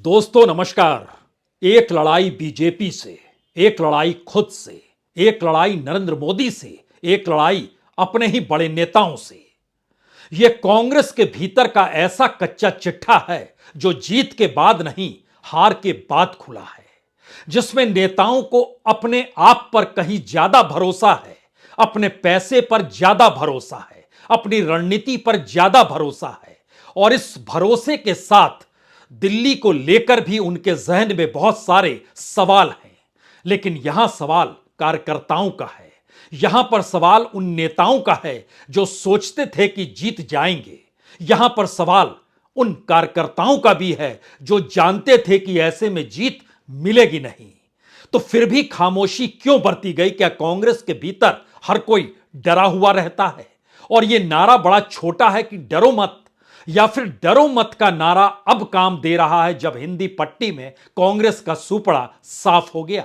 दोस्तों नमस्कार। एक लड़ाई बीजेपी से, एक लड़ाई खुद से, एक लड़ाई नरेंद्र मोदी से, एक लड़ाई अपने ही बड़े नेताओं से। यह कांग्रेस के भीतर का ऐसा कच्चा चिट्ठा है जो जीत के बाद नहीं, हार के बाद खुला है, जिसमें नेताओं को अपने आप पर कहीं ज्यादा भरोसा है, अपने पैसे पर ज्यादा भरोसा है, अपनी रणनीति पर ज्यादा भरोसा है। और इस भरोसे के साथ दिल्ली को लेकर भी उनके जहन में बहुत सारे सवाल हैं। लेकिन यहां सवाल कार्यकर्ताओं का है, यहां पर सवाल उन नेताओं का है जो सोचते थे कि जीत जाएंगे। यहां पर सवाल उन कार्यकर्ताओं का भी है जो जानते थे कि ऐसे में जीत मिलेगी नहीं। तो फिर भी खामोशी क्यों बरती गई? क्या कांग्रेस के भीतर हर कोई डरा हुआ रहता है? और यह नारा बड़ा छोटा है कि डरो मत, या फिर डरो मत का नारा अब काम दे रहा है जब हिंदी पट्टी में कांग्रेस का सुपड़ा साफ हो गया?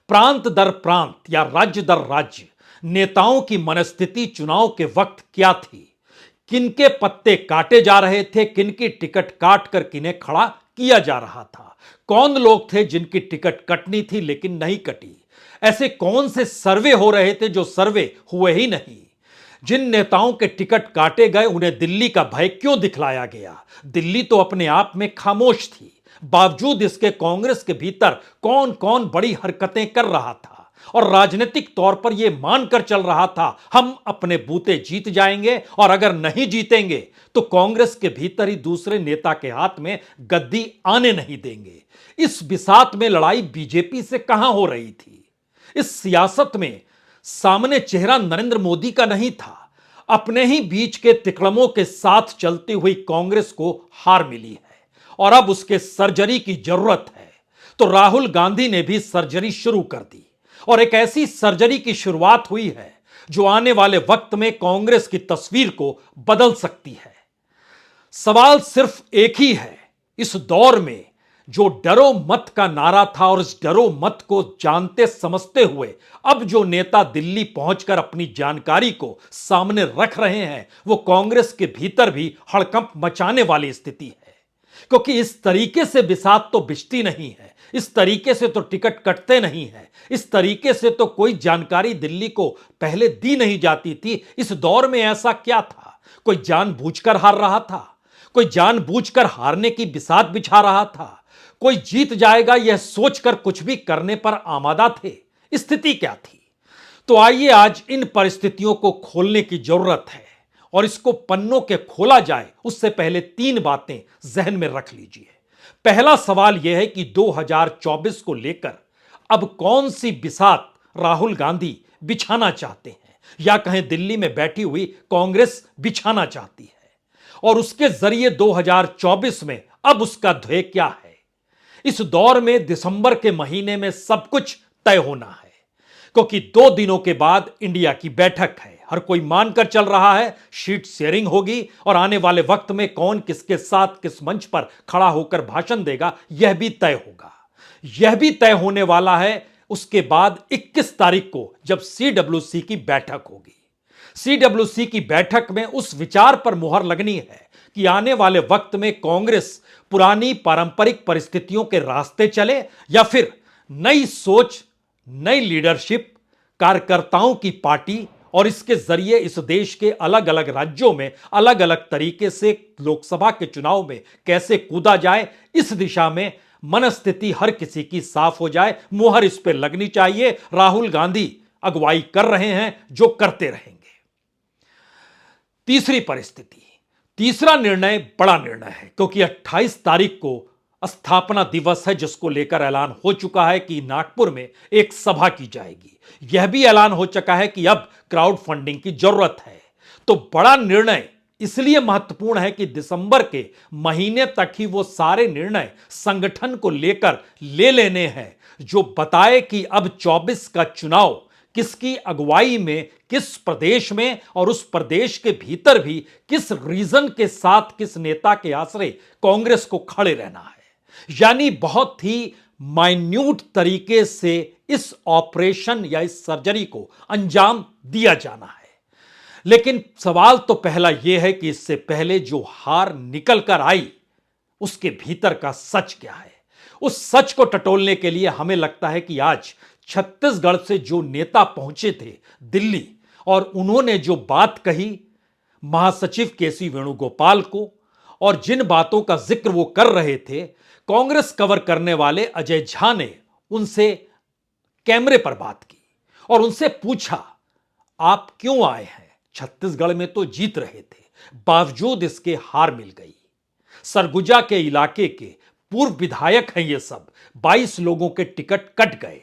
प्रांत दर प्रांत या राज्य दर राज्य नेताओं की मनस्थिति चुनाव के वक्त क्या थी? किनके पत्ते काटे जा रहे थे, किनकी टिकट काट कर किन्हें खड़ा किया जा रहा था? कौन लोग थे जिनकी टिकट कटनी थी लेकिन नहीं कटी? ऐसे कौन से सर्वे हो रहे थे जो सर्वे हुए ही नहीं? जिन नेताओं के टिकट काटे गए उन्हें दिल्ली का भय क्यों दिखलाया गया? दिल्ली तो अपने आप में खामोश थी, बावजूद इसके कांग्रेस के भीतर कौन कौन बड़ी हरकतें कर रहा था और राजनीतिक तौर पर यह मानकर चल रहा था हम अपने बूते जीत जाएंगे, और अगर नहीं जीतेंगे तो कांग्रेस के भीतर ही दूसरे नेता के हाथ में गद्दी आने नहीं देंगे। इस बिसात में लड़ाई बीजेपी से कहां हो रही थी? इस सियासत में सामने चेहरा नरेंद्र मोदी का नहीं था। अपने ही बीच के तिकड़मों के साथ चलती हुई कांग्रेस को हार मिली है और अब उसके सर्जरी की जरूरत है। तो राहुल गांधी ने भी सर्जरी शुरू कर दी, और एक ऐसी सर्जरी की शुरुआत हुई है जो आने वाले वक्त में कांग्रेस की तस्वीर को बदल सकती है। सवाल सिर्फ एक ही है, इस दौर में जो डरो मत का नारा था और इस डरो मत को जानते समझते हुए अब जो नेता दिल्ली पहुंचकर अपनी जानकारी को सामने रख रहे हैं, वो कांग्रेस के भीतर भी हड़कंप मचाने वाली स्थिति है। क्योंकि इस तरीके से बिसात तो बिछती नहीं है, इस तरीके से तो टिकट कटते नहीं है, इस तरीके से तो कोई जानकारी दिल्ली को पहले दी नहीं जाती थी। इस दौर में ऐसा क्या था? कोई जानबूझकर हार रहा था? कोई जानबूझकर हारने की बिसात बिछा रहा था? कोई जीत जाएगा यह सोचकर कुछ भी करने पर आमादा थे? स्थिति क्या थी? तो आइए आज इन परिस्थितियों को खोलने की जरूरत है, और इसको पन्नों के खोला जाए उससे पहले तीन बातें जहन में रख लीजिए। पहला सवाल यह है कि 2024 को लेकर अब कौन सी बिसात राहुल गांधी बिछाना चाहते हैं, या कहें दिल्ली में बैठी हुई कांग्रेस बिछाना चाहती है, और उसके जरिए 2024 में अब उसका ध्येय क्या है? इस दौर में दिसंबर के महीने में सब कुछ तय होना है, क्योंकि 2 दिनों के बाद इंडिया की बैठक है। हर कोई मानकर चल रहा है शीट शेयरिंग होगी, और आने वाले वक्त में कौन किसके साथ किस मंच पर खड़ा होकर भाषण देगा यह भी तय होगा। यह भी तय होने वाला है उसके बाद 21 तारीख को जब सीडब्ल्यूसी की बैठक होगी। सीडब्ल्यूसी की बैठक में उस विचार पर मुहर लगनी है कि आने वाले वक्त में कांग्रेस पुरानी पारंपरिक परिस्थितियों के रास्ते चले, या फिर नई सोच, नई लीडरशिप, कार्यकर्ताओं की पार्टी, और इसके जरिए इस देश के अलग अलग राज्यों में अलग अलग तरीके से लोकसभा के चुनाव में कैसे कूदा जाए, इस दिशा में मनस्थिति हर किसी की साफ हो जाए। मुहर इस पर लगनी चाहिए। राहुल गांधी अगुवाई कर रहे हैं, जो करते रहेंगे। तीसरी परिस्थिति, तीसरा निर्णय बड़ा निर्णय है, क्योंकि 28 तारीख को स्थापना दिवस है, जिसको लेकर ऐलान हो चुका है कि नागपुर में एक सभा की जाएगी। यह भी ऐलान हो चुका है कि अब क्राउड फंडिंग की जरूरत है। तो बड़ा निर्णय इसलिए महत्वपूर्ण है कि दिसंबर के महीने तक ही वो सारे निर्णय संगठन को लेकर ले लेने हैं जो बताए कि अब 24 का चुनाव किसकी अगुवाई में, किस प्रदेश में, और उस प्रदेश के भीतर भी किस रीजन के साथ, किस नेता के आश्रय कांग्रेस को खड़े रहना है। यानी बहुत ही माइन्यूट तरीके से इस ऑपरेशन या इस सर्जरी को अंजाम दिया जाना है। लेकिन सवाल तो पहला यह है कि इससे पहले जो हार निकल कर आई उसके भीतर का सच क्या है। उस सच को टटोलने के लिए हमें लगता है कि आज छत्तीसगढ़ से जो नेता पहुंचे थे दिल्ली और उन्होंने जो बात कही महासचिव केसी वेणुगोपाल को और जिन बातों का जिक्र वो कर रहे थे, कांग्रेस कवर करने वाले अजय झा ने उनसे कैमरे पर बात की और उनसे पूछा, आप क्यों आए हैं? छत्तीसगढ़ में तो जीत रहे थे, बावजूद इसके हार मिल गई। सरगुजा के इलाके के पूर्व विधायक हैं ये सब। 22 लोगों के टिकट कट गए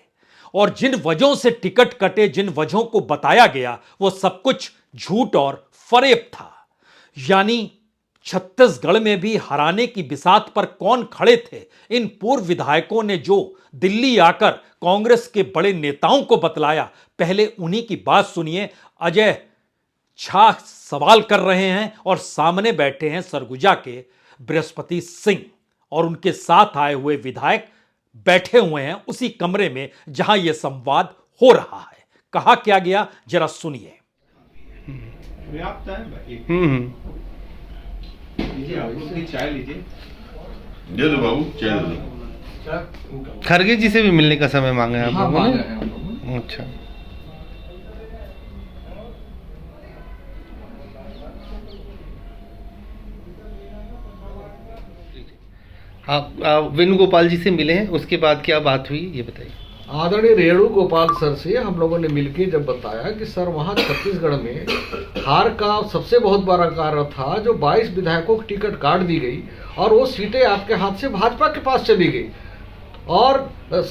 और जिन वजहों से टिकट कटे, जिन वजहों को बताया गया, वो सब कुछ झूठ और फरेब था। यानी छत्तीसगढ़ में भी हराने की बिसात पर कौन खड़े थे? इन पूर्व विधायकों ने जो दिल्ली आकर कांग्रेस के बड़े नेताओं को बतलाया, पहले उन्हीं की बात सुनिए। अजय झा सवाल कर रहे हैं और सामने बैठे हैं सरगुजा के बृहस्पति सिंह और उनके साथ आए हुए विधायक बैठे हुए हैं उसी कमरे में जहां यह संवाद हो रहा है। कहा क्या गया, जरा सुनिए। चाय लीजिए। दे दो बाबू, चाय दे दो। खरगे जी से भी मिलने का समय मांगा है आप हाँ, लोगों मांगा ने? है हम लोगों ने। अच्छा, आप वेणुगोपाल जी से मिले हैं, उसके बाद क्या बात हुई ये बताइए। आदरणीय रेणु गोपाल सर से हम लोगों ने मिलके जब बताया कि सर वहाँ छत्तीसगढ़ में हार का सबसे बहुत बड़ा कारण था जो 22 विधायकों की टिकट काट दी गई और वो सीटें आपके हाथ से भाजपा के पास चली गई और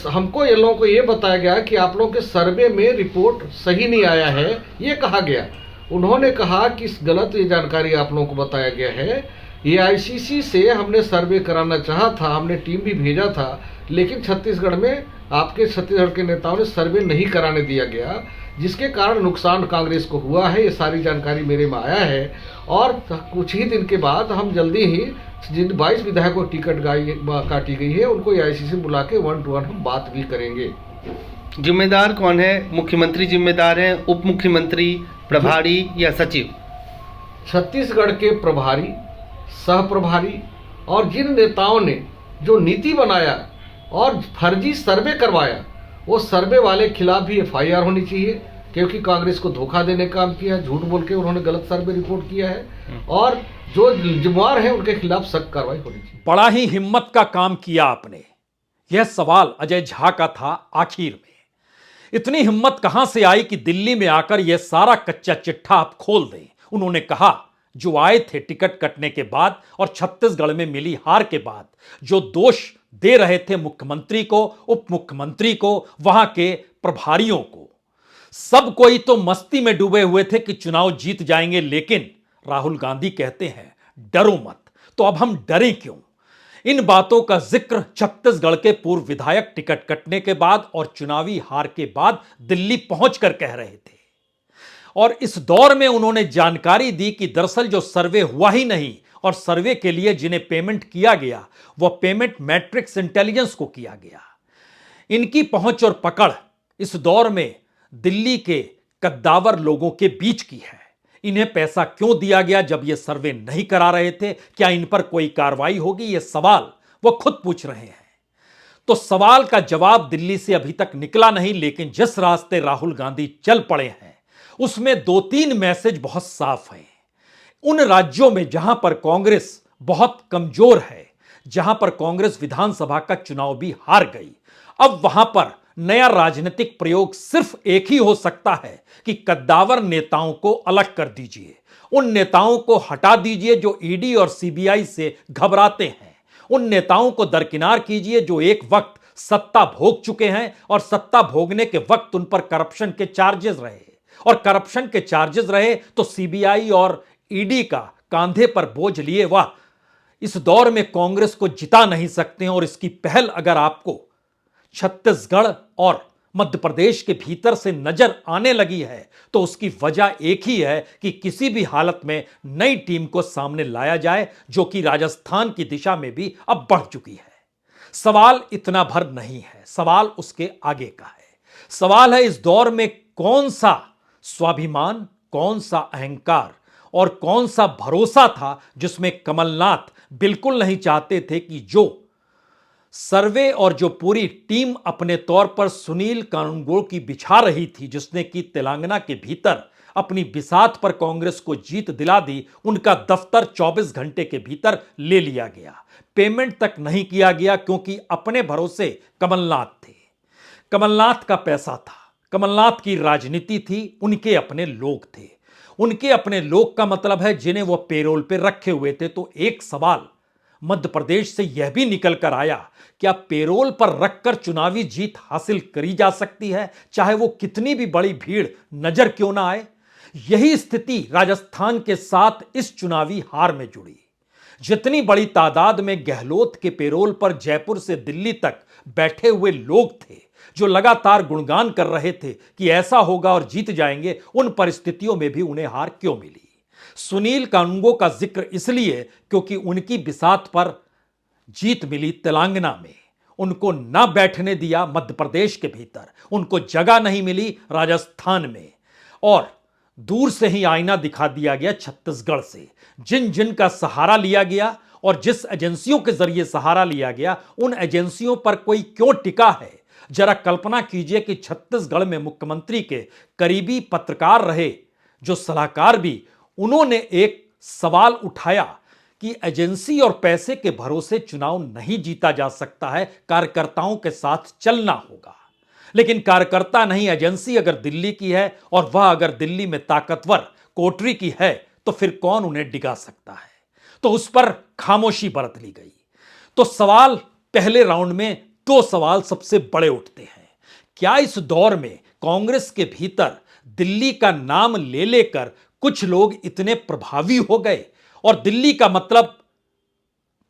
हमको ये लोगों को ये बताया गया कि आप लोगों के सर्वे में रिपोर्ट सही नहीं आया है, ये कहा गया। उन्होंने कहा कि इस गलत ये जानकारी आप लोगों को बताया गया है। एआईसीसी से हमने सर्वे कराना चाहा था, हमने टीम भी भेजा था, लेकिन छत्तीसगढ़ में आपके छत्तीसगढ़ के नेताओं ने सर्वे नहीं कराने दिया गया, जिसके कारण नुकसान कांग्रेस को हुआ है। ये सारी जानकारी मेरे में आया है और कुछ ही दिन के बाद हम जल्दी ही जिन 22 विधायकों को टिकट काटी गई है उनको एआईसीसी बुला के 1 to 1 हम बात भी करेंगे। जिम्मेदार कौन है? मुख्यमंत्री जिम्मेदार है, उप मुख्यमंत्री, प्रभारी या सचिव? छत्तीसगढ़ के प्रभारी, सह प्रभारी और जिन नेताओं ने जो नीति बनाया और फर्जी सर्वे करवाया, वो सर्वे वाले खिलाफ भी एफआईआर होनी चाहिए, क्योंकि कांग्रेस को धोखा देने का काम किया, झूठ बोल के उन्होंने गलत सर्वे रिपोर्ट किया है और जो जिम्मेवार है उनके खिलाफ सख्त कार्रवाई होनी चाहिए। बड़ा ही हिम्मत का काम किया आपने। यह सवाल अजय झा का था आखिर में। इतनी हिम्मत कहां से आई कि दिल्ली में आकर यह सारा कच्चा चिट्ठा आप खोल दें। उन्होंने कहा, जो आए थे टिकट कटने के बाद और छत्तीसगढ़ में मिली हार के बाद, जो दोष दे रहे थे मुख्यमंत्री को, उप मुख्यमंत्री को, वहां के प्रभारियों को, सब कोई तो मस्ती में डूबे हुए थे कि चुनाव जीत जाएंगे। लेकिन राहुल गांधी कहते हैं डरो मत, तो अब हम डरें क्यों? इन बातों का जिक्र छत्तीसगढ़ के पूर्व विधायक टिकट कटने के बाद और चुनावी हार के बाद दिल्ली पहुंचकर कह रहे थे। और इस दौर में उन्होंने जानकारी दी कि दरअसल जो सर्वे हुआ ही नहीं और सर्वे के लिए जिन्हें पेमेंट किया गया वह पेमेंट मैट्रिक्स इंटेलिजेंस को किया गया। इनकी पहुंच और पकड़ इस दौर में दिल्ली के कद्दावर लोगों के बीच की है। इन्हें पैसा क्यों दिया गया जब ये सर्वे नहीं करा रहे थे? क्या इन पर कोई कार्रवाई होगी? ये सवाल वो खुद पूछ रहे हैं। तो सवाल का जवाब दिल्ली से अभी तक निकला नहीं, लेकिन जिस रास्ते राहुल गांधी चल पड़े हैं उसमें 2-3 मैसेज बहुत साफ हैं। उन राज्यों में जहां पर कांग्रेस बहुत कमजोर है, जहां पर कांग्रेस विधानसभा का चुनाव भी हार गई, अब वहां पर नया राजनीतिक प्रयोग सिर्फ एक ही हो सकता है कि कद्दावर नेताओं को अलग कर दीजिए, उन नेताओं को हटा दीजिए जो ईडी और सीबीआई से घबराते हैं, उन नेताओं को दरकिनार कीजिए जो एक वक्त सत्ता भोग चुके हैं और सत्ता भोगने के वक्त उन पर करप्शन के चार्जेस रहे, और करप्शन के चार्जेस रहे तो सीबीआई और ईडी का कांधे पर बोझ लिए वह इस दौर में कांग्रेस को जिता नहीं सकते हैं। और इसकी पहल अगर आपको छत्तीसगढ़ और मध्य प्रदेश के भीतर से नजर आने लगी है तो उसकी वजह एक ही है कि किसी भी हालत में नई टीम को सामने लाया जाए, जो कि राजस्थान की दिशा में भी अब बढ़ चुकी है। सवाल इतना भर नहीं है, सवाल उसके आगे का है। सवाल है इस दौर में कौन सा स्वाभिमान, कौन सा अहंकार और कौन सा भरोसा था जिसमें कमलनाथ बिल्कुल नहीं चाहते थे कि जो सर्वे और जो पूरी टीम अपने तौर पर सुनील कानूनगो की बिछा रही थी, जिसने कि तेलंगाना के भीतर अपनी बिसात पर कांग्रेस को जीत दिला दी, उनका दफ्तर 24 घंटे के भीतर ले लिया गया। पेमेंट तक नहीं किया गया क्योंकि अपने भरोसे कमलनाथ थे। कमलनाथ का पैसा था, कमलनाथ की राजनीति थी, उनके अपने लोग थे। उनके अपने लोग का मतलब है जिन्हें वो पेरोल पे रखे हुए थे। तो एक सवाल मध्य प्रदेश से यह भी निकल कर आया, क्या पेरोल पर रखकर चुनावी जीत हासिल करी जा सकती है, चाहे वो कितनी भी बड़ी भीड़ नजर क्यों ना आए? यही स्थिति राजस्थान के साथ इस चुनावी हार में जुड़ी। जितनी बड़ी तादाद में गहलोत के पेरोल पर जयपुर से दिल्ली तक बैठे हुए लोग थे, जो लगातार गुणगान कर रहे थे कि ऐसा होगा और जीत जाएंगे, उन परिस्थितियों में भी उन्हें हार क्यों मिली? सुनील कानूनगो का जिक्र इसलिए क्योंकि उनकी बिसात पर जीत मिली तेलंगाना में, उनको ना बैठने दिया मध्य प्रदेश के भीतर, उनको जगह नहीं मिली राजस्थान में, और दूर से ही आईना दिखा दिया गया छत्तीसगढ़ से। जिन जिन का सहारा लिया गया और जिस एजेंसियों के जरिए सहारा लिया गया, उन एजेंसियों पर कोई क्यों टिका है? जरा कल्पना कीजिए कि छत्तीसगढ़ में मुख्यमंत्री के करीबी पत्रकार रहे, जो सलाहकार भी, उन्होंने एक सवाल उठाया कि एजेंसी और पैसे के भरोसे चुनाव नहीं जीता जा सकता है, कार्यकर्ताओं के साथ चलना होगा। लेकिन कार्यकर्ता नहीं, एजेंसी अगर दिल्ली की है और वह अगर दिल्ली में ताकतवर कोटरी की है, तो फिर कौन उन्हें डिगा सकता है? तो उस पर खामोशी बरत ली गई। तो सवाल, पहले राउंड में 2 सवाल सबसे बड़े उठते हैं। क्या इस दौर में कांग्रेस के भीतर दिल्ली का नाम ले लेकर कुछ लोग इतने प्रभावी हो गए, और दिल्ली का मतलब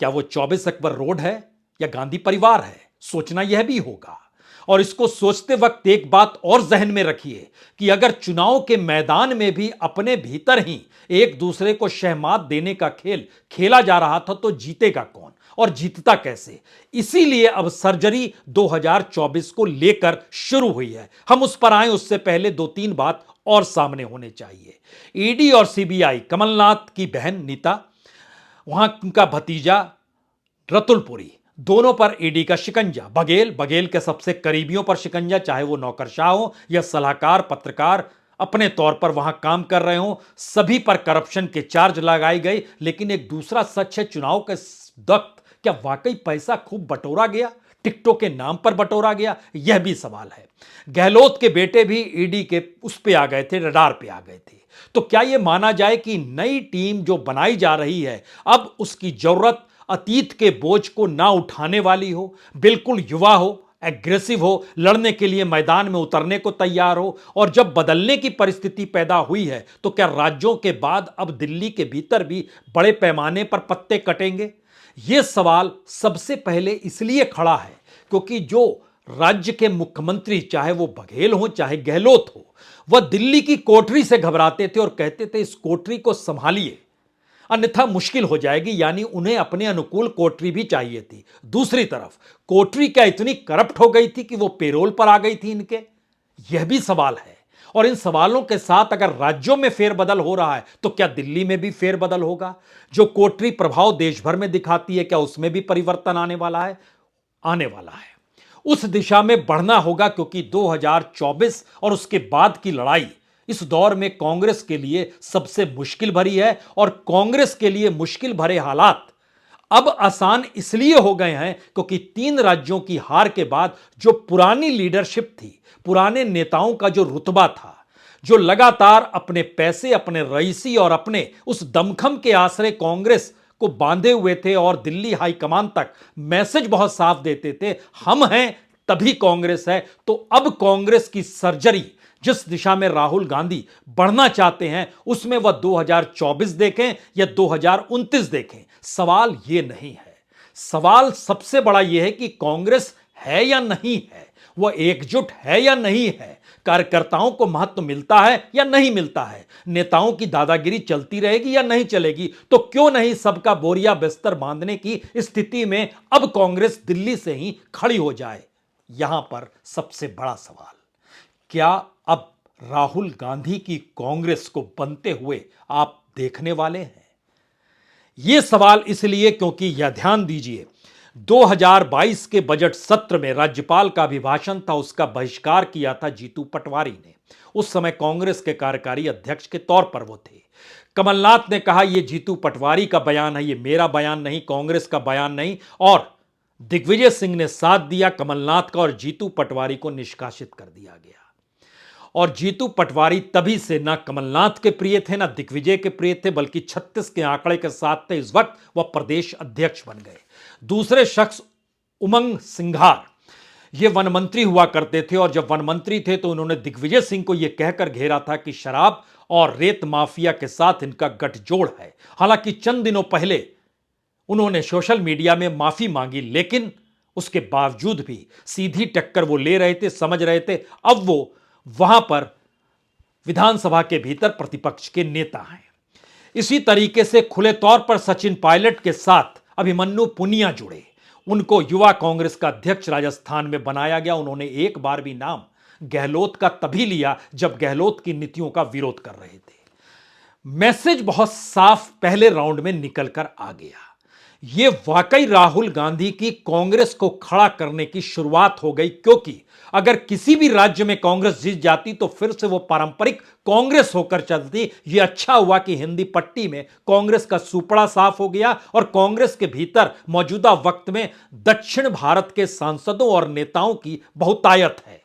क्या वो 24 अकबर रोड है या गांधी परिवार है? सोचना यह भी होगा। और इसको सोचते वक्त एक बात और जहन में रखिए कि अगर चुनाव के मैदान में भी अपने भीतर ही एक दूसरे को शहमात देने का खेल खेला जा रहा था, तो जीतेगा कौन और जीतता कैसे? इसीलिए अब सर्जरी 2024 को लेकर शुरू हुई है। हम उस पर आए उससे पहले 2-3 बात और सामने होने चाहिए। ईडी और सीबीआई, कमलनाथ की बहन नीता, वहां उनका भतीजा रतुलपुरी, दोनों पर ईडी का शिकंजा। बघेल के सबसे करीबियों पर शिकंजा, चाहे वो नौकरशाह हो या सलाहकार, पत्रकार अपने तौर पर वहां काम कर रहे हो, सभी पर करप्शन के चार्ज लगाए गए। लेकिन एक दूसरा सच है, चुनाव के वक्त क्या वाकई पैसा खूब बटोरा गया, टिकटों के नाम पर बटोरा गया? यह भी सवाल है। गहलोत के बेटे भी ईडी के उस पे आ गए थे, रडार पे आ गए थे। तो क्या यह माना जाए कि नई टीम जो बनाई जा रही है, अब उसकी जरूरत अतीत के बोझ को ना उठाने वाली हो, बिल्कुल युवा हो, एग्रेसिव हो, लड़ने के लिए मैदान में उतरने को तैयार हो? और जब बदलने की परिस्थिति पैदा हुई है, तो क्या राज्यों के बाद अब दिल्ली के भीतर भी बड़े पैमाने पर पत्ते कटेंगे? यह सवाल सबसे पहले इसलिए खड़ा है क्योंकि जो राज्य के मुख्यमंत्री, चाहे वो बघेल हो चाहे गहलोत हो, वह दिल्ली की कोठरी से घबराते थे और कहते थे इस कोठरी को संभालिए, अन्यथा मुश्किल हो जाएगी। यानी उन्हें अपने अनुकूल कोठरी भी चाहिए थी। दूसरी तरफ कोठरी क्या इतनी करप्ट हो गई थी कि वो पेरोल पर आ गई थी इनके? यह भी सवाल है। और इन सवालों के साथ अगर राज्यों में फेरबदल हो रहा है, तो क्या दिल्ली में भी फेरबदल होगा? जो कोठरी प्रभाव देश भर में दिखाती है, क्या उसमें भी परिवर्तन आने वाला है? आने वाला है। उस दिशा में बढ़ना होगा, क्योंकि 2024 और उसके बाद की लड़ाई इस दौर में कांग्रेस के लिए सबसे मुश्किल भरी है। और कांग्रेस के लिए मुश्किल भरे हालात अब आसान इसलिए हो गए हैं क्योंकि 3 राज्यों की हार के बाद जो पुरानी लीडरशिप थी, पुराने नेताओं का जो रुतबा था, जो लगातार अपने पैसे, अपने रईसी और अपने उस दमखम के आश्रय कांग्रेस को बांधे हुए थे और दिल्ली हाईकमान तक मैसेज बहुत साफ देते थे, हम हैं तभी कांग्रेस है। तो अब कांग्रेस की सर्जरी जिस दिशा में राहुल गांधी बढ़ना चाहते हैं, उसमें वह 2024 देखें या 2029 देखें, सवाल यह नहीं है। सवाल सबसे बड़ा यह है कि कांग्रेस है या नहीं है, वह एकजुट है या नहीं है, कार्यकर्ताओं को महत्व मिलता है या नहीं मिलता है, नेताओं की दादागिरी चलती रहेगी या नहीं चलेगी। तो क्यों नहीं सबका बोरिया बिस्तर बांधने की स्थिति में अब कांग्रेस दिल्ली से ही खड़ी हो जाए? यहां पर सबसे बड़ा सवाल, क्या अब राहुल गांधी की कांग्रेस को बनते हुए आप देखने वाले हैं? यह सवाल इसलिए क्योंकि यह ध्यान दीजिए 2022 के बजट सत्र में राज्यपाल का अभिभाषण था, उसका बहिष्कार किया था जीतू पटवारी ने। उस समय कांग्रेस के कार्यकारी अध्यक्ष के तौर पर वो थे। कमलनाथ ने कहा यह जीतू पटवारी का बयान है, यह मेरा बयान नहीं, कांग्रेस का बयान नहीं, और दिग्विजय सिंह ने साथ दिया कमलनाथ का और जीतू पटवारी को निष्कासित कर दिया गया। और जीतू पटवारी तभी से ना कमलनाथ के प्रिय थे ना दिग्विजय के प्रिय थे, बल्कि 36 के आंकड़े के साथ थे। इस वक्त वह प्रदेश अध्यक्ष बन गए। दूसरे शख्स उमंग सिंघार, ये वन मंत्री हुआ करते थे, और जब वन मंत्री थे तो उन्होंने दिग्विजय सिंह को यह कहकर घेरा था कि शराब और रेत माफिया के साथ इनका गठजोड़ है। हालांकि चंद दिनों पहले उन्होंने सोशल मीडिया में माफी मांगी, लेकिन उसके बावजूद भी सीधी टक्कर वो ले रहे थे, समझ रहे थे अब वो वहां पर विधानसभा के भीतर प्रतिपक्ष के नेता हैं। इसी तरीके से खुले तौर पर सचिन पायलट के साथ अभिमन्यु पुनिया जुड़े। उनको युवा कांग्रेस का अध्यक्ष राजस्थान में बनाया गया। उन्होंने एक बार भी नाम गहलोत का तभी लिया जब गहलोत की नीतियों का विरोध कर रहे थे। मैसेज बहुत साफ पहले राउंड में निकलकर आ गया। यह वाकई राहुल गांधी की कांग्रेस को खड़ा करने की शुरुआत हो गई, क्योंकि अगर किसी भी राज्य में कांग्रेस जीत जाती तो फिर से वो पारंपरिक कांग्रेस होकर चलती। यह अच्छा हुआ कि हिंदी पट्टी में कांग्रेस का सुपड़ा साफ हो गया और कांग्रेस के भीतर मौजूदा वक्त में दक्षिण भारत के सांसदों और नेताओं की बहुतायत है।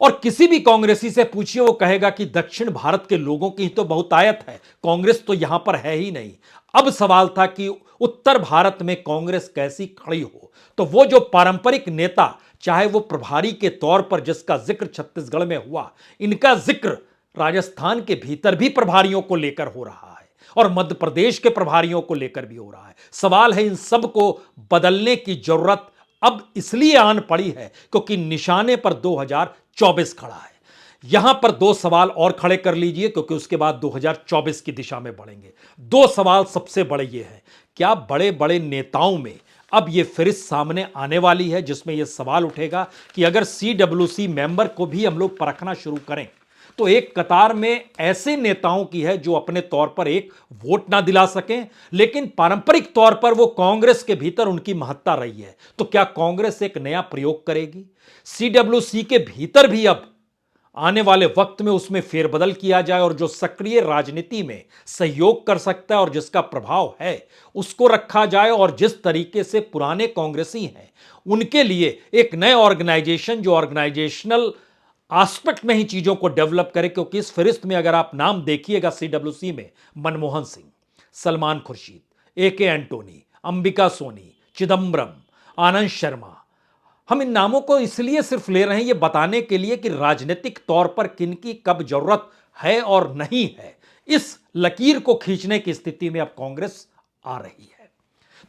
और किसी भी कांग्रेसी से पूछिए, वो कहेगा कि दक्षिण भारत के लोगों की तो बहुतायत है, कांग्रेस तो यहां पर है ही नहीं। अब सवाल था कि उत्तर भारत में कांग्रेस कैसी खड़ी हो। तो वो जो पारंपरिक नेता, चाहे वो प्रभारी के तौर पर जिसका जिक्र छत्तीसगढ़ में हुआ, इनका जिक्र राजस्थान के भीतर भी प्रभारियों को लेकर हो रहा है और मध्य प्रदेश के प्रभारियों को लेकर भी हो रहा है। सवाल है इन सब को बदलने की जरूरत अब इसलिए आन पड़ी है क्योंकि निशाने पर 2024 खड़ा है। यहां पर दो सवाल और खड़े कर लीजिए, क्योंकि उसके बाद 2024 की दिशा में बढ़ेंगे। दो सवाल सबसे बड़े ये हैं, क्या बड़े बड़े नेताओं में अब ये फहरिस्त सामने आने वाली है जिसमें यह सवाल उठेगा कि अगर CWC मेंबर को भी हम लोग परखना शुरू करें तो एक कतार में ऐसे नेताओं की है जो अपने तौर पर एक वोट ना दिला सकें, लेकिन पारंपरिक तौर पर वो कांग्रेस के भीतर उनकी महत्ता रही है। तो क्या कांग्रेस एक नया प्रयोग करेगी? CWC के भीतर भी अब आने वाले वक्त में उसमें फेरबदल किया जाए और जो सक्रिय राजनीति में सहयोग कर सकता है और जिसका प्रभाव है उसको रखा जाए, और जिस तरीके से पुराने कांग्रेसी हैं उनके लिए एक नए ऑर्गेनाइजेशन जो ऑर्गेनाइजेशनल एस्पेक्ट में ही चीजों को डेवलप करे। क्योंकि इस फहरिस्त में अगर आप नाम देखिएगा CWC में मनमोहन सिंह, सलमान खुर्शीद, AK एंटोनी, अंबिका सोनी, चिदम्बरम, आनंद शर्मा, हम इन नामों को इसलिए सिर्फ ले रहे हैं ये बताने के लिए कि राजनीतिक तौर पर किनकी कब जरूरत है और नहीं है। इस लकीर को खींचने की स्थिति में अब कांग्रेस आ रही है।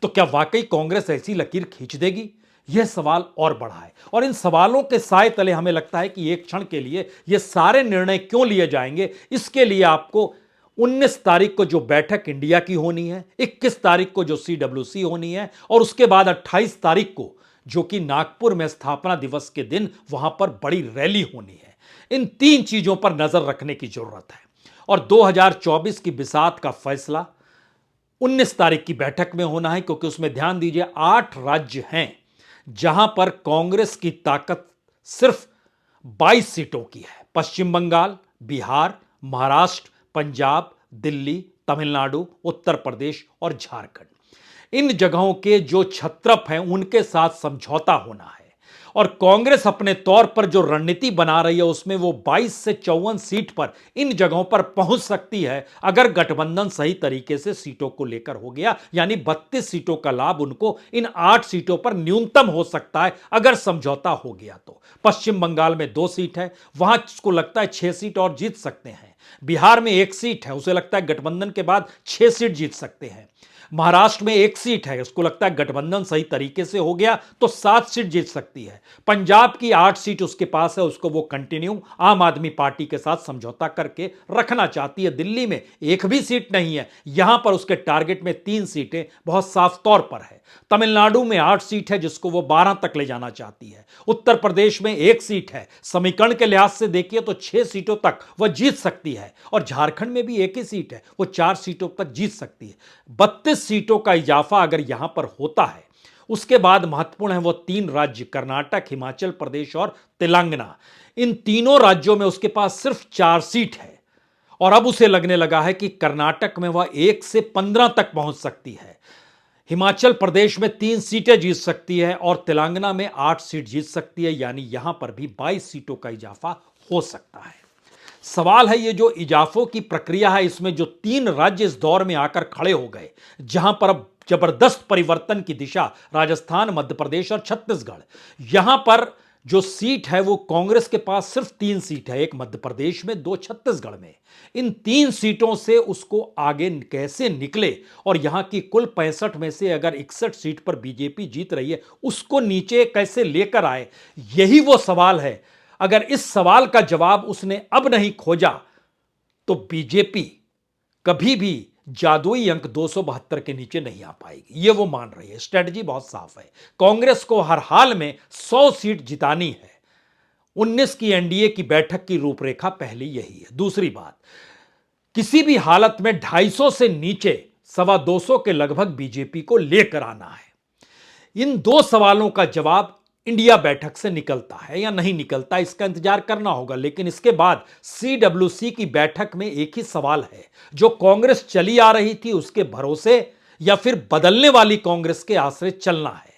तो क्या वाकई कांग्रेस ऐसी लकीर खींच देगी? यह सवाल और बड़ा है, और इन सवालों के साए तले हमें लगता है कि एक क्षण के लिए ये सारे निर्णय क्यों लिए जाएंगे। इसके लिए आपको 19 तारीख को जो बैठक इंडिया की होनी है, 21 तारीख को जो CWC होनी है, और उसके बाद 28 तारीख को जो कि नागपुर में स्थापना दिवस के दिन वहां पर बड़ी रैली होनी है। इन तीन चीजों पर नजर रखने की जरूरत है। और 2024 की बिसात का फैसला 19 तारीख की बैठक में होना है, क्योंकि उसमें ध्यान दीजिए 8 राज्य हैं जहां पर कांग्रेस की ताकत सिर्फ 22 सीटों की है। पश्चिम बंगाल, बिहार, महाराष्ट्र, पंजाब, दिल्ली, तमिलनाडु, उत्तर प्रदेश और झारखंड। इन जगहों के जो छत्रप हैं उनके साथ समझौता होना है, और कांग्रेस अपने तौर पर जो रणनीति बना रही है उसमें वो 22 से 54 सीट पर इन जगहों पर पहुंच सकती है अगर गठबंधन सही तरीके से सीटों को लेकर हो गया। यानी 32 सीटों का लाभ उनको इन 8 सीटों पर न्यूनतम हो सकता है अगर समझौता हो गया तो। पश्चिम बंगाल में 2 सीट है, वहां उसको लगता है 6 सीट और जीत सकते हैं। बिहार में 1 सीट है, उसे लगता है गठबंधन के बाद 6 सीट जीत सकते हैं। महाराष्ट्र में 1 सीट है, उसको लगता है गठबंधन सही तरीके से हो गया तो 7 सीट जीत सकती है। पंजाब की 8 सीट उसके पास है, उसको वो कंटिन्यू आम आदमी पार्टी के साथ समझौता करके रखना चाहती है। दिल्ली में 1 भी सीट नहीं है, यहां पर उसके टारगेट में 3 सीटें बहुत साफ तौर पर है। तमिलनाडु में 8 सीट है जिसको वो 12 तक ले जाना चाहती है। उत्तर प्रदेश में 1 सीट है, समीकरण के लिहाज से देखिए तो 6 सीटों तक वह जीत सकती है। और झारखंड में भी 1 ही सीट है, वो 4 सीटों तक जीत सकती है। 32 जिस सीटों का इजाफा अगर यहां पर होता है उसके बाद महत्वपूर्ण है वो 3 राज्य कर्नाटक, हिमाचल प्रदेश और तेलंगाना। इन तीनों राज्यों में उसके पास सिर्फ 4 सीट है और अब उसे लगने लगा है कि कर्नाटक में वह 1 से 15 तक पहुंच सकती है, हिमाचल प्रदेश में 3 सीटें जीत सकती है और तेलंगाना में 8 सीट जीत सकती है, यानी यहां पर भी 22 सीटों का इजाफा हो सकता है। सवाल है ये जो इजाफों की प्रक्रिया है इसमें जो 3 राज्य इस दौर में आकर खड़े हो गए, जहां पर अब जबरदस्त परिवर्तन की दिशा राजस्थान, मध्य प्रदेश और छत्तीसगढ़, यहां पर जो सीट है वो कांग्रेस के पास सिर्फ 3 सीट है, एक मध्य प्रदेश में, 2 छत्तीसगढ़ में। इन 3 सीटों से उसको आगे कैसे निकले और यहां की कुल 65 में से अगर 61 सीट पर बीजेपी जीत रही है उसको नीचे कैसे लेकर आए, यही वो सवाल है। अगर इस सवाल का जवाब उसने अब नहीं खोजा तो बीजेपी कभी भी जादुई अंक 272 के नीचे नहीं आ पाएगी, यह वो मान रही है। स्ट्रेटजी बहुत साफ है, कांग्रेस को हर हाल में 100 सीट जितानी है। 19 की एनडीए की बैठक की रूपरेखा पहले यही है। दूसरी बात, किसी भी हालत में 250 से नीचे 225 के लगभग बीजेपी को लेकर आना है। इन 2 सवालों का जवाब इंडिया बैठक से निकलता है या नहीं निकलता इसका इंतजार करना होगा, लेकिन इसके बाद सीडब्ल्यूसी की बैठक में एक ही सवाल है, जो कांग्रेस चली आ रही थी उसके भरोसे या फिर बदलने वाली कांग्रेस के आश्रय चलना है।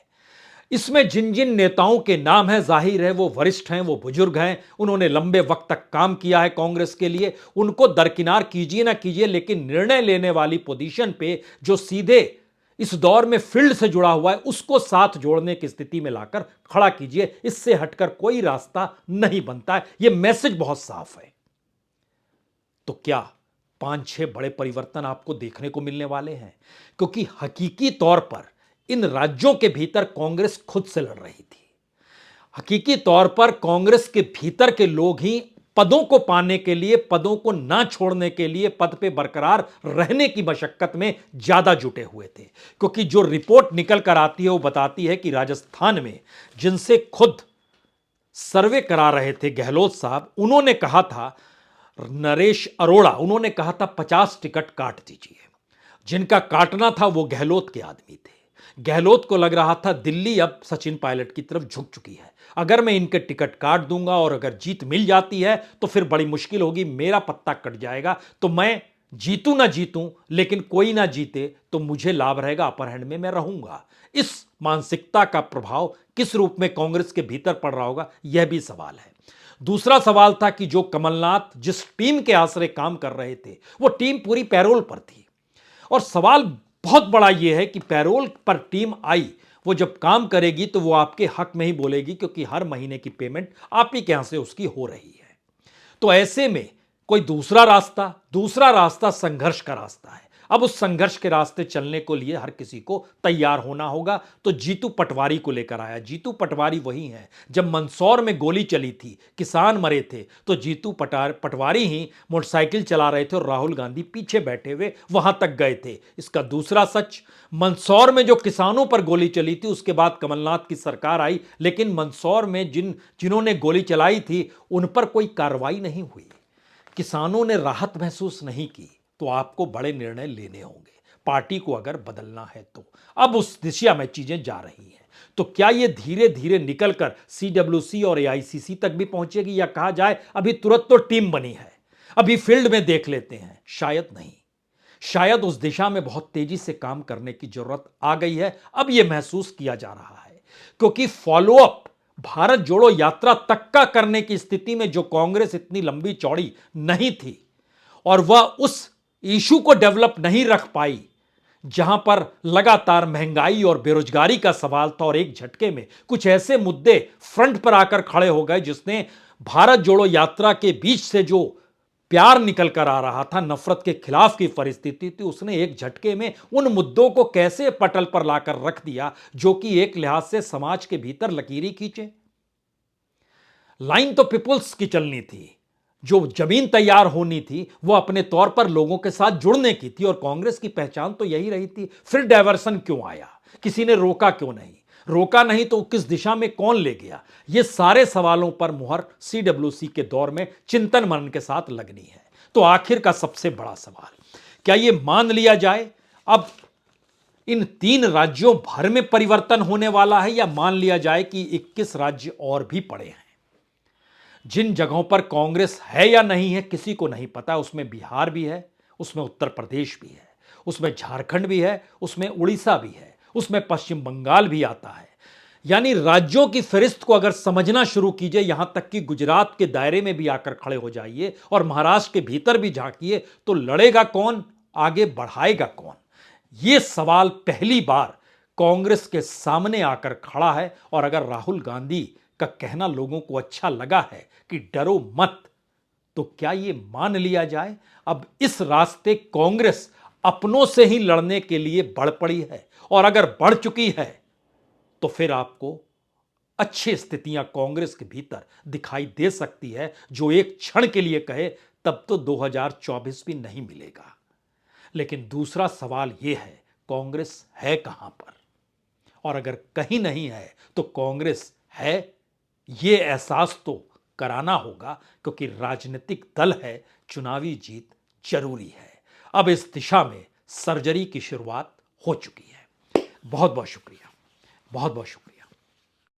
इसमें जिन जिन नेताओं के नाम है जाहिर है वो वरिष्ठ हैं, वो बुजुर्ग हैं, उन्होंने लंबे वक्त तक काम किया है कांग्रेस के लिए, उनको दरकिनार कीजिए ना कीजिए, लेकिन निर्णय लेने वाली पोजीशन पे जो सीधे इस दौर में फील्ड से जुड़ा हुआ है उसको साथ जोड़ने की स्थिति में लाकर खड़ा कीजिए। इससे हटकर कोई रास्ता नहीं बनता है, यह मैसेज बहुत साफ है। तो क्या 5-6 बड़े परिवर्तन आपको देखने को मिलने वाले हैं? क्योंकि हकीकी तौर पर इन राज्यों के भीतर कांग्रेस खुद से लड़ रही थी। हकीकी तौर पर कांग्रेस के भीतर के लोग ही पदों को पाने के लिए, पदों को ना छोड़ने के लिए, पद पे बरकरार रहने की मशक्कत में ज्यादा जुटे हुए थे। क्योंकि जो रिपोर्ट निकल कर आती है वो बताती है कि राजस्थान में जिनसे खुद सर्वे करा रहे थे गहलोत साहब, उन्होंने कहा था, नरेश अरोड़ा, उन्होंने कहा था 50 टिकट काट दीजिए। जिनका काटना था वो गहलोत के आदमी थे। गहलोत को लग रहा था दिल्ली अब सचिन पायलट की तरफ झुक चुकी है, अगर मैं इनके टिकट काट दूंगा और अगर जीत मिल जाती है तो फिर बड़ी मुश्किल होगी, मेरा पत्ता कट जाएगा, तो मैं जीतूं ना जीतूं लेकिन कोई ना जीते तो मुझे लाभ रहेगा, अपर हैंड में मैं रहूंगा। इस मानसिकता का प्रभाव किस रूप में कांग्रेस के भीतर पड़ रहा होगा, यह भी सवाल है। दूसरा सवाल था कि जो कमलनाथ जिस टीम के आश्रय काम कर रहे थे वो टीम पूरी पैरोल पर थी, और सवाल बहुत बड़ा यह है कि पैरोल पर टीम आई, वो जब काम करेगी तो वो आपके हक में ही बोलेगी, क्योंकि हर महीने की पेमेंट आप ही के यहां से उसकी हो रही है। तो ऐसे में कोई दूसरा रास्ता संघर्ष का रास्ता है। अब उस संघर्ष के रास्ते चलने को लिए हर किसी को तैयार होना होगा। तो जीतू पटवारी को लेकर आया। जीतू पटवारी वही है, जब मंदसौर में गोली चली थी, किसान मरे थे, तो जीतू पटवारी ही मोटरसाइकिल चला रहे थे और राहुल गांधी पीछे बैठे हुए वहां तक गए थे। इसका दूसरा सच, मंदसौर में जो किसानों पर गोली चली थी उसके बाद कमलनाथ की सरकार आई, लेकिन मंदसौर में जिन्होंने गोली चलाई थी उन पर कोई कार्रवाई नहीं हुई, किसानों ने राहत महसूस नहीं की। तो आपको बड़े निर्णय लेने होंगे पार्टी को अगर बदलना है तो। अब उस दिशा में चीजें जा रही हैं। तो क्या ये धीरे धीरे निकलकर सीडब्ल्यूसी और एआईसीसी तक भी पहुंचेगी, या कहा जाए अभी तुरंत तो टीम बनी है, अभी फील्ड में देख लेते हैं? शायद नहीं, शायद उस दिशा में बहुत तेजी से काम करने की जरूरत आ गई है। अब यह महसूस किया जा रहा है, क्योंकि फॉलोअप भारत जोड़ो यात्रा तक का करने की स्थिति में जो कांग्रेस इतनी लंबी चौड़ी नहीं थी, और वह उस इशू को डेवलप नहीं रख पाई जहां पर लगातार महंगाई और बेरोजगारी का सवाल था, और एक झटके में कुछ ऐसे मुद्दे फ्रंट पर आकर खड़े हो गए जिसने भारत जोड़ो यात्रा के बीच से जो प्यार निकल कर आ रहा था, नफरत के खिलाफ की परिस्थिति थी, उसने एक झटके में उन मुद्दों को कैसे पटल पर लाकर रख दिया जो कि एक लिहाज से समाज के भीतर लकीरें खींचे। लाइन तो पीपुल्स की चलनी थी, जो जमीन तैयार होनी थी वो अपने तौर पर लोगों के साथ जुड़ने की थी, और कांग्रेस की पहचान तो यही रही थी। फिर डायवर्सन क्यों आया, किसी ने रोका क्यों नहीं, रोका नहीं तो किस दिशा में कौन ले गया? ये सारे सवालों पर मुहर सीडब्ल्यूसी के दौर में चिंतन मनन के साथ लगनी है। तो आखिर का सबसे बड़ा सवाल, क्या ये मान लिया जाए अब इन 3 राज्यों भर में परिवर्तन होने वाला है या मान लिया जाए कि 21 राज्य और भी पड़े हैं। जिन जगहों पर कांग्रेस है या नहीं है किसी को नहीं पता। उसमें बिहार भी है, उसमें उत्तर प्रदेश भी है, उसमें झारखंड भी है, उसमें उड़ीसा भी है, उसमें पश्चिम बंगाल भी आता है। यानी राज्यों की फहरिस्त को अगर समझना शुरू कीजिए, यहां तक कि गुजरात के दायरे में भी आकर खड़े हो जाइए और महाराष्ट्र के भीतर भी झांकिए, तो लड़ेगा कौन, आगे बढ़ाएगा कौन? यह सवाल पहली बार कांग्रेस के सामने आकर खड़ा है। और अगर राहुल गांधी का कहना लोगों को अच्छा लगा है कि डरो मत, तो क्या यह मान लिया जाए अब इस रास्ते कांग्रेस अपनों से ही लड़ने के लिए बढ़ पड़ी है? और अगर बढ़ चुकी है तो फिर आपको अच्छी स्थितियां कांग्रेस के भीतर दिखाई दे सकती है, जो एक क्षण के लिए कहे तब तो 2024 भी नहीं मिलेगा। लेकिन दूसरा सवाल यह है, कांग्रेस है कहां पर? और अगर कहीं नहीं है तो कांग्रेस है, यह एहसास तो कराना होगा, क्योंकि राजनीतिक दल है, चुनावी जीत जरूरी है। अब इस दिशा में सर्जरी की शुरुआत हो चुकी है। बहुत बहुत शुक्रिया, बहुत बहुत शुक्रिया।